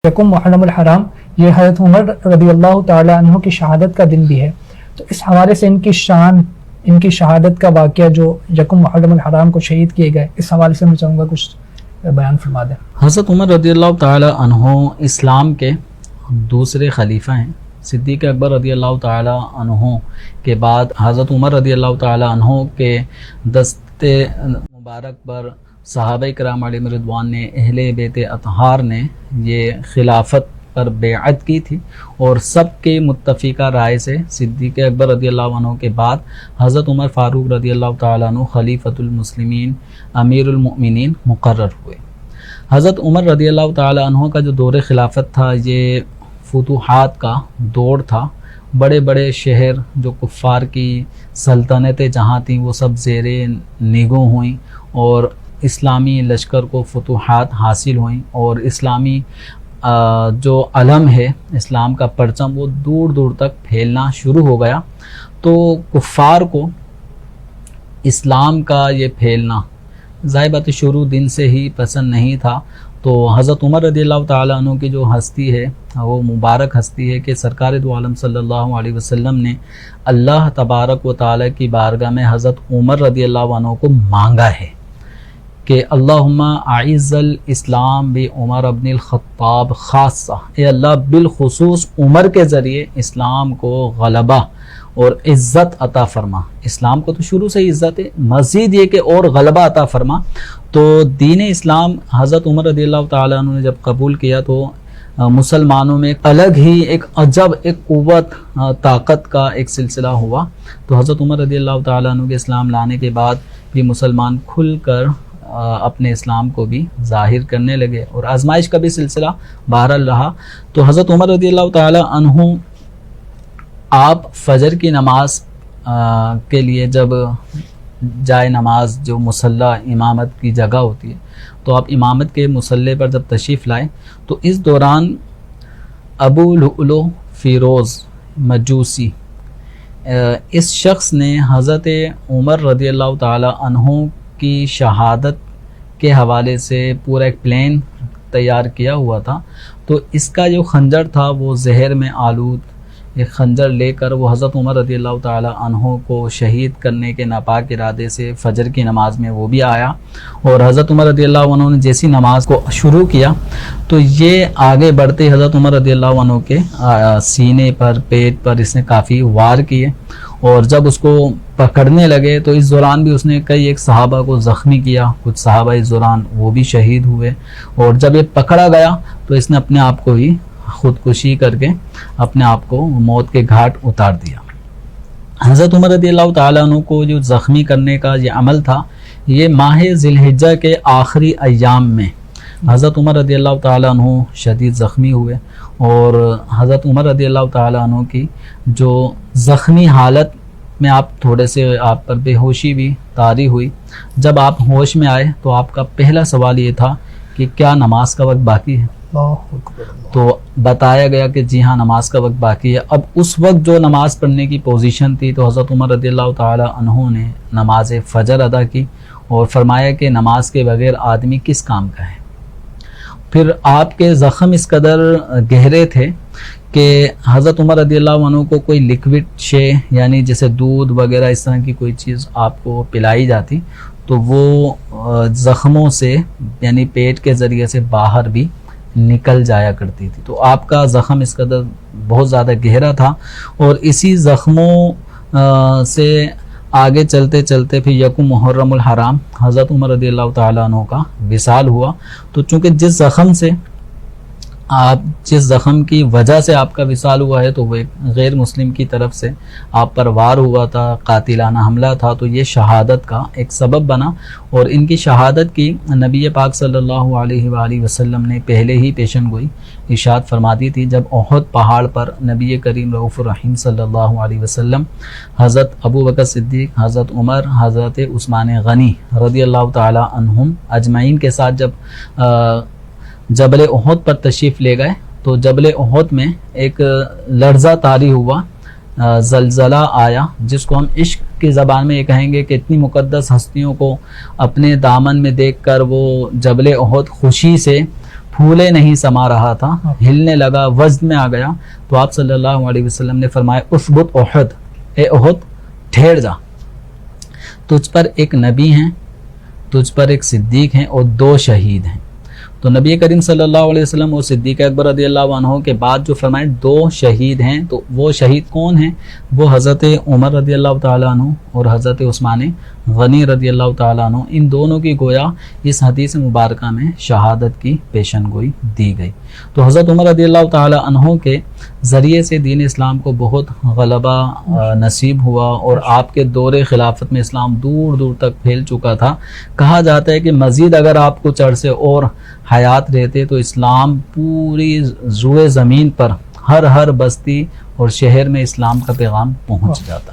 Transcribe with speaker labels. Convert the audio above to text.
Speaker 1: یکم محرم الحرام یہ حضرت عمر رضی اللہ تعالی عنہ کی شہادت کا دن بھی ہے، تو اس حوالے سے ان کی شان، ان کی شہادت کا واقعہ جو یکم محرم الحرام کو شہید کیے گئے، اس حوالے سے میں چاہوں گا کچھ بیان فرما دیں۔
Speaker 2: حضرت عمر رضی اللہ تعالی عنہ اسلام کے دوسرے خلیفہ ہیں۔ صدیق اکبر رضی اللہ تعالی عنہ کے بعد حضرت عمر رضی اللہ تعالی عنہ کے دست مبارک پر صحابہ کرام علیہم رضوان نے، اہل بیت اطہار نے یہ خلافت پر بیعت کی تھی، اور سب کے متفقہ رائے سے صدیق اکبر رضی اللہ عنہ کے بعد حضرت عمر فاروق رضی اللہ تعالیٰ عنہ خلیفۃ المسلمین امیر المؤمنین مقرر ہوئے۔ حضرت عمر رضی اللہ تعالیٰ عنہ کا جو دور خلافت تھا یہ فتوحات کا دور تھا۔ بڑے بڑے شہر جو کفار کی سلطنتیں جہاں تھیں وہ سب زیر نگوں ہوئیں، اور اسلامی لشکر کو فتوحات حاصل ہوئیں، اور اسلامی جو علم ہے اسلام کا پرچم وہ دور دور تک پھیلنا شروع ہو گیا۔ تو کفار کو اسلام کا یہ پھیلنا ظاہر بات شروع دن سے ہی پسند نہیں تھا۔ تو حضرت عمر رضی اللہ تعالیٰ عنہ کی جو ہستی ہے وہ مبارک ہستی ہے کہ سرکار دو عالم صلی اللہ علیہ وسلم نے اللہ تبارک و تعالیٰ کی بارگاہ میں حضرت عمر رضی اللہ عنہ کو مانگا ہے کہ اللہم اعز الاسلام بعمر ابن الخطاب خاصہ، اے اللہ بالخصوص عمر کے ذریعے اسلام کو غلبہ اور عزت عطا فرما۔ اسلام کو تو شروع سے عزت ہے، مزید یہ کہ اور غلبہ عطا فرما۔ تو دین اسلام حضرت عمر رضی اللہ تعالیٰ عنہ نے جب قبول کیا تو مسلمانوں میں الگ ہی ایک عجب، ایک قوت، طاقت کا ایک سلسلہ ہوا۔ تو حضرت عمر رضی اللہ تعالیٰ عنہ کے اسلام لانے کے بعد بھی مسلمان کھل کر اپنے اسلام کو بھی ظاہر کرنے لگے، اور آزمائش کا بھی سلسلہ بہرحال رہا۔ تو حضرت عمر رضی اللہ تعالی عنہ آپ فجر کی نماز کے لیے جب جائے نماز جو مصلی امامت کی جگہ ہوتی ہے، تو آپ امامت کے مصلی پر جب تشریف لائے تو اس دوران ابو لؤلؤ فیروز مجوسی اس شخص نے حضرت عمر رضی اللہ تعالی عنہ کی شہادت کے حوالے سے پورا ایک پلان تیار کیا ہوا تھا۔ تو اس کا جو خنجر تھا وہ زہر میں آلود ایک خنجر لے کر وہ حضرت عمر رضی اللہ تعالی عنہ کو شہید کرنے کے ناپاک ارادے سے فجر کی نماز میں وہ بھی آیا، اور حضرت عمر رضی اللہ عنہ نے جیسی نماز کو شروع کیا تو یہ آگے بڑھتے حضرت عمر رضی اللہ عنہ کے سینے پر، پیٹ پر اس نے کافی وار کیے، اور جب اس کو پکڑنے لگے تو اس دوران بھی اس نے کئی ایک صحابہ کو زخمی کیا، کچھ صحابہ اس دوران وہ بھی شہید ہوئے، اور جب یہ پکڑا گیا تو اس نے اپنے آپ کو ہی خودکشی کر کے اپنے آپ کو موت کے گھاٹ اتار دیا۔ حضرت عمر رضی اللہ تعالیٰ عنہ کو جو زخمی کرنے کا یہ عمل تھا، یہ ماہ ذی الحجہ کے آخری ایام میں حضرت عمر رضی اللہ تعالیٰ عنہ شدید زخمی ہوئے، اور حضرت عمر رضی اللہ تعالیٰ عنہ کی جو زخمی حالت میں آپ تھوڑے سے آپ پر بے ہوشی بھی طاری ہوئی۔ جب آپ ہوش میں آئے تو آپ کا پہلا سوال یہ تھا کہ کیا نماز کا وقت باقی ہے؟ تو بتایا گیا کہ جی ہاں نماز کا وقت باقی ہے۔ اب اس وقت جو نماز پڑھنے کی پوزیشن تھی تو حضرت عمر رضی اللہ تعالی عنہ نے نماز فجر ادا کی، اور فرمایا کہ نماز کے بغیر آدمی کس کام کا ہے۔ پھر آپ کے زخم اس قدر گہرے تھے کہ حضرت عمر رضی اللہ عنہ کو کوئی لیکوڈ شے یعنی جیسے دودھ وغیرہ اس طرح کی کوئی چیز آپ کو پلائی جاتی تو وہ زخموں سے یعنی پیٹ کے ذریعے سے باہر بھی نکل جایا کرتی تھی۔ تو آپ کا زخم اس قدر بہت زیادہ گہرا تھا، اور اسی زخموں سے آگے چلتے چلتے پھر یکم محرم الحرام حضرت عمر رضی اللہ تعالیٰ عنہ کا وصال ہوا۔ تو چونکہ جس زخم کی وجہ سے آپ کا وصال ہوا ہے تو وہ ایک غیر مسلم کی طرف سے آپ پر وار ہوا تھا، قاتلانہ حملہ تھا، تو یہ شہادت کا ایک سبب بنا، اور ان کی شہادت کی نبی پاک صلی اللہ علیہ وآلہ وسلم نے پہلے ہی پیشن گوئی ارشاد فرما دی تھی جب احد پہاڑ پر نبی کریم رؤوف الرحیم صلی اللہ علیہ وسلم حضرت ابو بکر صدیق، حضرت عمر، حضرت عثمان غنی رضی اللہ تعالی عنہم اجمعین کے ساتھ جب جبل احد پر تشریف لے گئے تو جبل احد میں ایک لرزہ طاری ہوا، زلزلہ آیا، جس کو ہم عشق کی زبان میں یہ کہیں گے کہ اتنی مقدس ہستیوں کو اپنے دامن میں دیکھ کر وہ جبل احد خوشی سے پھولے نہیں سما رہا تھا، ہلنے لگا، وزن میں آ گیا، تو آپ صلی اللہ علیہ وسلم نے فرمایا اثبت احد، اے احد ٹھہر جا، تجھ پر ایک نبی ہیں، تجھ پر ایک صدیق ہیں اور 2 شہید ہیں۔ تو نبی کریم صلی اللہ علیہ وسلم اور صدیق اکبر رضی اللہ عنہ کے بعد جو فرمائے 2 شہید ہیں، تو وہ شہید کون ہیں؟ وہ حضرت عمر رضی اللہ تعالیٰ عنہ اور حضرت عثمان غنی رضی اللہ تعالیٰ عنہ، ان دونوں کی گویا اس حدیث مبارکہ میں شہادت کی پیشن گوئی دی گئی۔ تو حضرت عمر رضی اللہ تعالیٰ عنہ کے ذریعے سے دین اسلام کو بہت غلبہ نصیب ہوا، اور آپ کے دور خلافت میں اسلام دور دور تک پھیل چکا تھا۔ کہا جاتا ہے کہ مزید اگر آپ کچھ عرصے اور حیات رہتے تو اسلام پوری روئے زمین پر ہر بستی اور شہر میں اسلام کا پیغام پہنچ جاتا۔